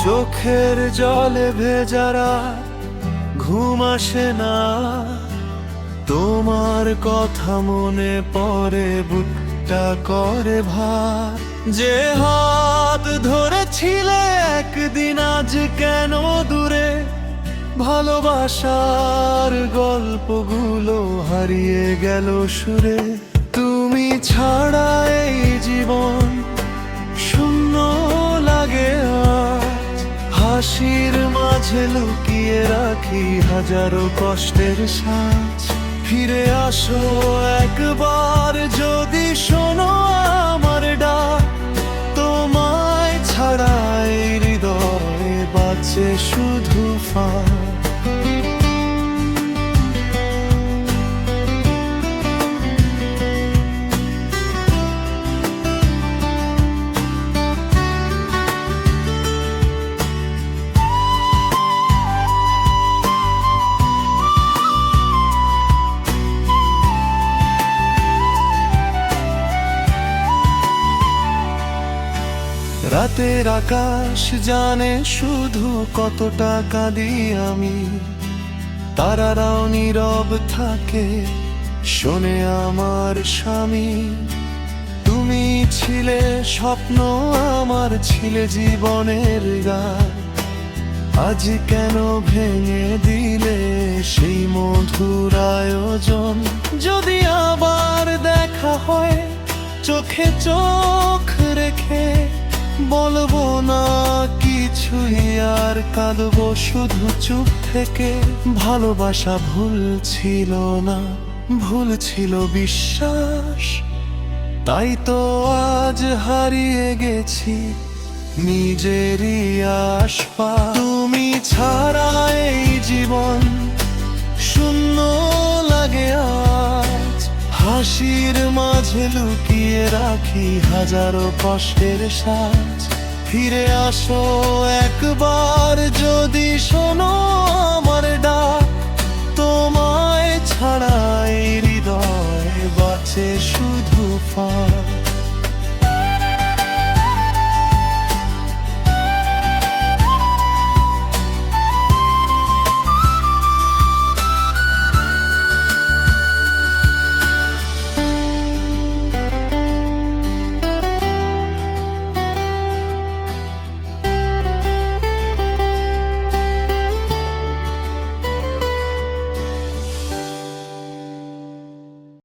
চোখের জলে ভেজারা ঘুম আসে না, তোমার কথা মনে পড়ে বুকটা করে ভার। যে হাত ধরেছিলে একদিন আজ কেন দূরে, ভালোবাসার গল্পগুলো হারিয়ে গেল সুরে। তুমি ছাড়া এই জীবন শূন্য লাগে আজ, হাসির মাঝে লুকিয়ে রাখি হাজারো কষ্টের সাজ। ফিরে আসো একবার যদি শোনো আমার ডাক, তোমায় ছাড়া এই হৃদয়ে বাঁচে শুধু ফাঁক। রাতের আকাশ জানে শুধু কতটা কাঁদি আমি, তারারাও নীরব থাকে শোনে আমার স্বামী। তুমি ছিলে স্বপ্ন আমার, ছিলে জীবনের গান, আজ কেন ভেঙে দিলে সেই মধুর আয়োজন। যদি আবার দেখা হয় চোখে চোখ রেখে, বলবো না কিছুই আর কাঁদবো শুধু চুপ থেকে। ভালোবাসা ভুল ছিল না, ভুল ছিল বিশ্বাস, তাই তো আজ হারিয়ে গেছি নিজেরই আশপাশ। তুমি ছাড়া এই জীবন শূন্য লাগে আজ, হাসির মাঝে লুকিয়ে রাখি হাজারো কষ্টের সাজ। ফিরে আসো একবার যদি শোনো আমার ডাক, তোমায় ছাড়া এই হৃদয় বাঁচে শুধু ফাঁক।